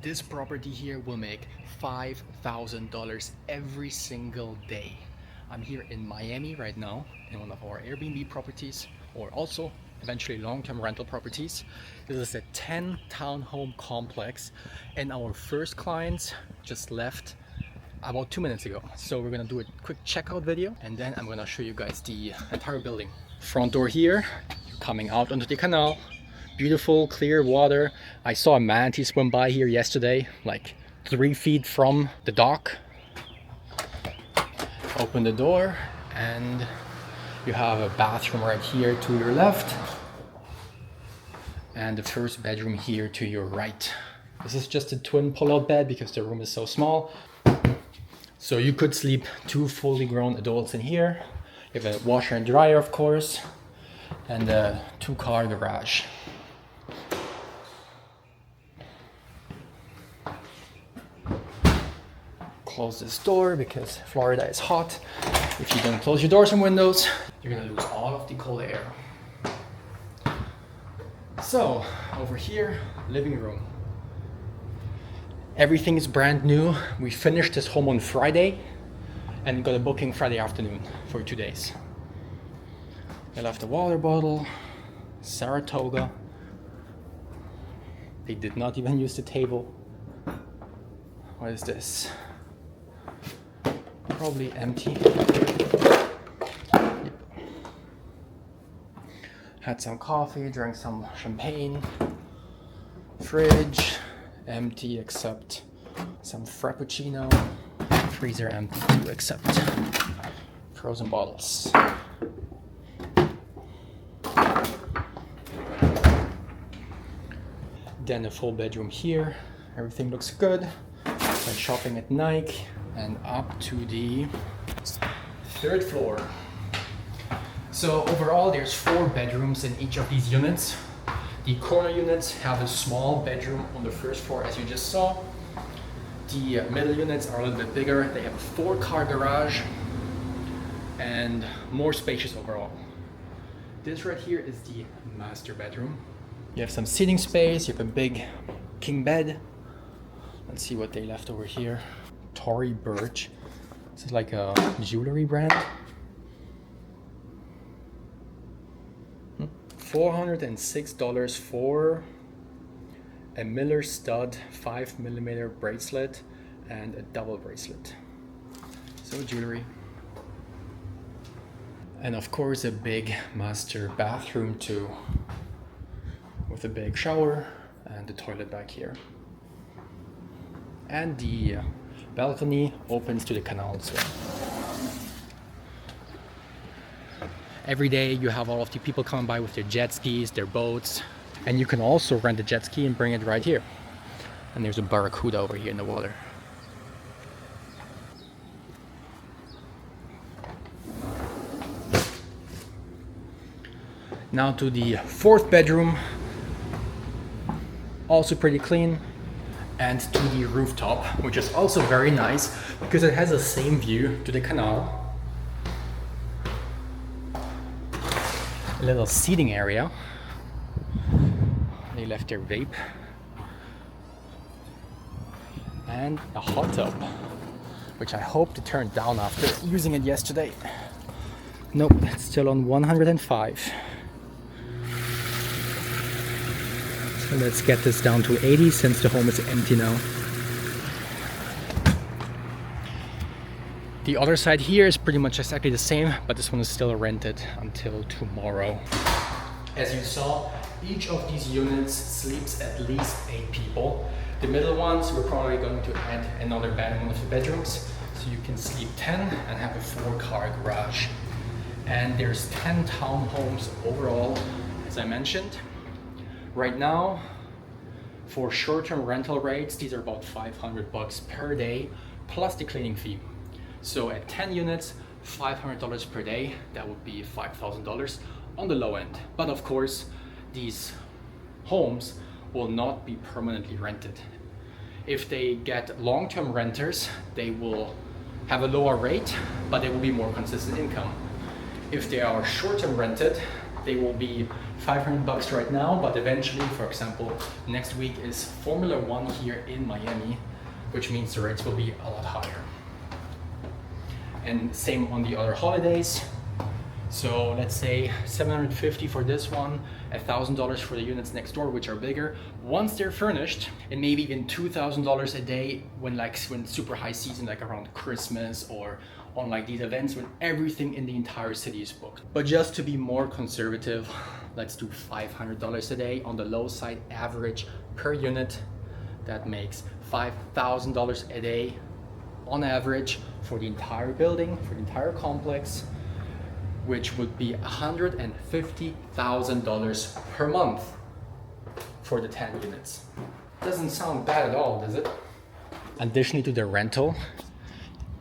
This property here will make $5,000 every single day. I'm here in Miami right now in one of our Airbnb properties, or also eventually long-term rental properties. This is a 10 townhome complex, and our first clients just left about 2 minutes ago. So we're gonna do a quick checkout video, and then I'm gonna show you guys the entire building. Front door here, coming out onto the canal. Beautiful clear water. I saw a manatee swim by here yesterday, like 3 feet from the dock. Open the door and you have a bathroom right here to your left and the first bedroom here to your right. This is just a twin pull-out bed because the room is so small. So you could sleep 2 fully grown adults in here. You have a washer and dryer, of course, and a 2-car garage. Close this door because Florida is hot. If you don't close your doors and windows, you're gonna lose all of the cold air. So, over here, living room. Everything is brand new. We finished this home on Friday and got a booking Friday afternoon for 2 days. I left a water bottle, Saratoga. They did not even use the table. What is this? Probably empty. Had some coffee, drank some champagne. Fridge empty except some frappuccino. Freezer empty too except frozen bottles. Then a full bedroom here. Everything looks good. Went shopping at Nike and up to the 3rd floor. So overall there's 4 bedrooms in each of these units. The corner units have a small bedroom on the 1st floor as you just saw. The middle units are a little bit bigger. They have a 4-car garage and more spacious overall. This right here is the master bedroom. You have some seating space, you have a big king bed. Let's see what they left over here. Tory Burch. This is like a jewelry brand. $406 for a Miller stud 5mm bracelet and a double bracelet. So jewelry. And of course a big master bathroom too, with a big shower and the toilet back here. And the balcony opens to the canal as well. Every day you have all of the people coming by with their jet skis, their boats, and you can also rent a jet ski and bring it right here. And there's a barracuda over here in the water. Now to the 4th bedroom, also pretty clean. And to the rooftop, which is also very nice because it has the same view to the canal. A little seating area. They left their vape. And a hot tub, which I hope to turn down after using it yesterday. Nope, it's still on 105. So let's get this down to 80 since the home is empty now. The other side here is pretty much exactly the same, but this one is still rented until tomorrow. As you saw, each of these units sleeps at least 8 people. The middle ones, we're probably going to add another bed in one of the bedrooms, so you can sleep 10 and have a 4-car garage. And there's 10 townhomes overall, as I mentioned. Right now, for short-term rental rates, these are about $500 per day, plus the cleaning fee. So at 10 units, $500 per day, that would be $5,000 on the low end. But of course, these homes will not be permanently rented. If they get long-term renters, they will have a lower rate, but they will be more consistent income. If they are short-term rented, they will be $500 right now, but eventually, for example, next week is Formula One here in Miami, which means the rates will be a lot higher. And same on the other holidays. So let's say $750 for this one, $1,000 for the units next door, which are bigger. Once they're furnished, and maybe even $2,000 a day when super high season, like around Christmas or on like these events when everything in the entire city is booked. But just to be more conservative, let's do $500 a day on the low side, average per unit. That makes $5,000 a day on average for the entire building, for the entire complex, which would be $150,000 per month for the 10 units. Doesn't sound bad at all, does it? Additionally to the rental,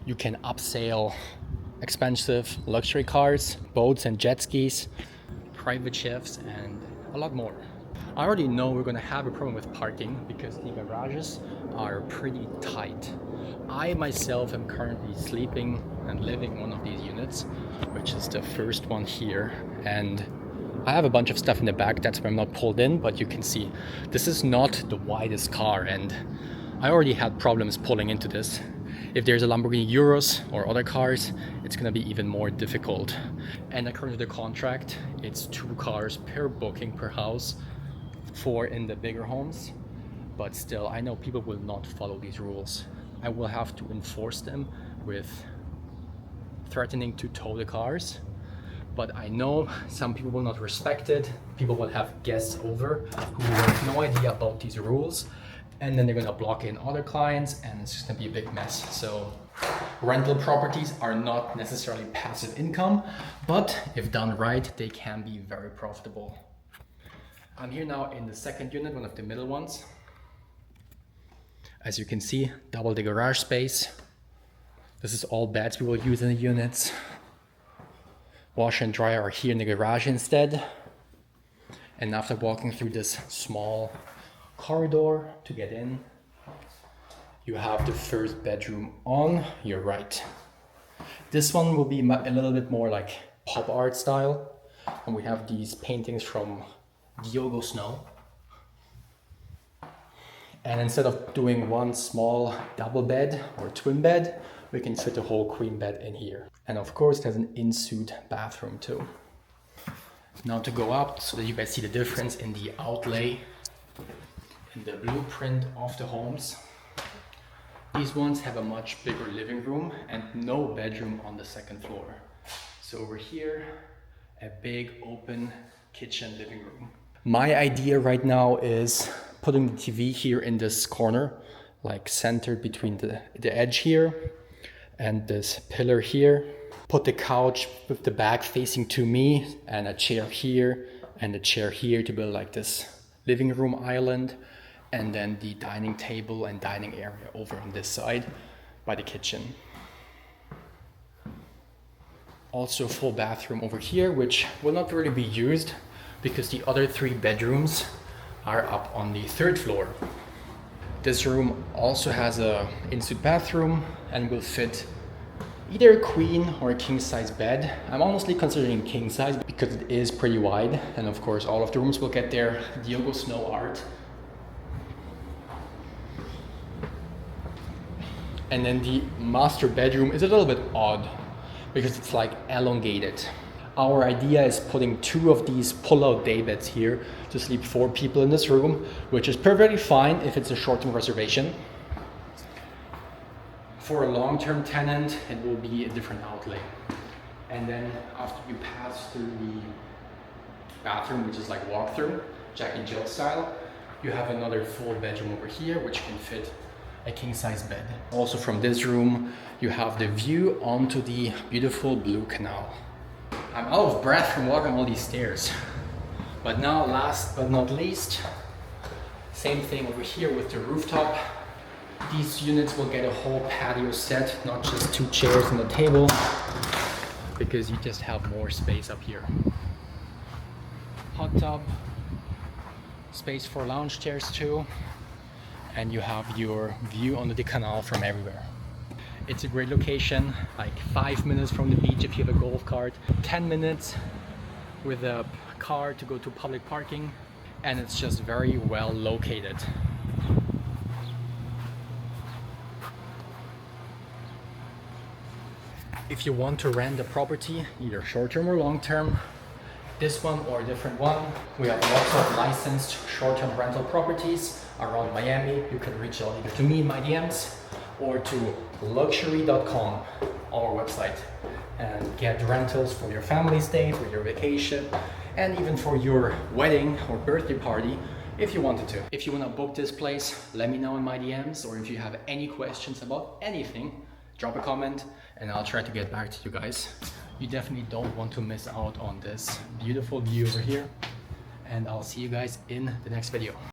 you can upsell expensive luxury cars, boats and jet skis, private chefs, and a lot more. I already know we're gonna have a problem with parking because the garages are pretty tight. I myself am currently sleeping and living in one of these units, which is the first one here, and I have a bunch of stuff in the back. That's why I'm not pulled in, but you can see this is not the widest car, and I already had problems pulling into this. If there's a Lamborghini Urus or other cars, it's gonna be even more difficult. And according to the contract, it's 2 cars per booking per house, 4 in the bigger homes. But still, I know people will not follow these rules. I will have to enforce them with threatening to tow the cars. But I know some people will not respect it. People will have guests over who have no idea about these rules. And then they're gonna block in other clients and it's just gonna be a big mess. So rental properties are not necessarily passive income, but if done right, they can be very profitable. I'm here now in the second unit, one of the middle ones. As you can see, double the garage space. This is all beds we will use in the units. Washer and dryer are here in the garage instead. And after walking through this small corridor to get in, you have the first bedroom on your right. This one will be a little bit more like pop art style. And we have these paintings from Diogo Snow. And instead of doing one small double bed or twin bed, we can fit a whole queen bed in here. And of course, there's an in-suite bathroom too. Now to go up so that you guys see the difference in the outlay, in the blueprint of the homes. These ones have a much bigger living room and no bedroom on the second floor. So over here, a big open kitchen living room. My idea right now is putting the TV here in this corner, like centered between the edge here and this pillar here. Put the couch with the back facing to me and a chair here and a chair here to build like this living room island. And then the dining table and dining area over on this side by the kitchen. Also full bathroom over here, which will not really be used because the other 3 bedrooms are up on the 3rd floor. This room also has a in-suite bathroom and will fit either a queen or a king size bed. I'm honestly considering king size because it is pretty wide. And of course, all of the rooms will get their Diogo Snow art. And then the master bedroom is a little bit odd because it's like elongated. Our idea is putting 2 of these pull-out day beds here to sleep 4 people in this room, which is perfectly fine if it's a short-term reservation. For a long-term tenant, it will be a different outlay. And then after you pass through the bathroom, which is like walk-through, Jack and Jill style, you have another full bedroom over here, which can fit a king-size bed. Also from this room, you have the view onto the beautiful blue canal. I'm out of breath from walking all these stairs. But now, last but not least, same thing over here with the rooftop. These units will get a whole patio set, not just 2 chairs and a table, because you just have more space up here. Hot tub, space for lounge chairs too, and you have your view onto the canal from everywhere. It's a great location, like 5 minutes from the beach if you have a golf cart, 10 minutes with a car to go to public parking, and it's just very well located. If you want to rent a property, either short-term or long-term, this one or a different one, we have lots of licensed short-term rental properties around Miami. You can reach out either to me in my DMs or to luxury.com, our website, and get rentals for your family stay, for your vacation, and even for your wedding or birthday party if you wanted to. If you want to book this place, let me know in my DMs, or if you have any questions about anything, drop a comment and I'll try to get back to you guys. You definitely don't want to miss out on this beautiful view over here, and I'll see you guys in the next video.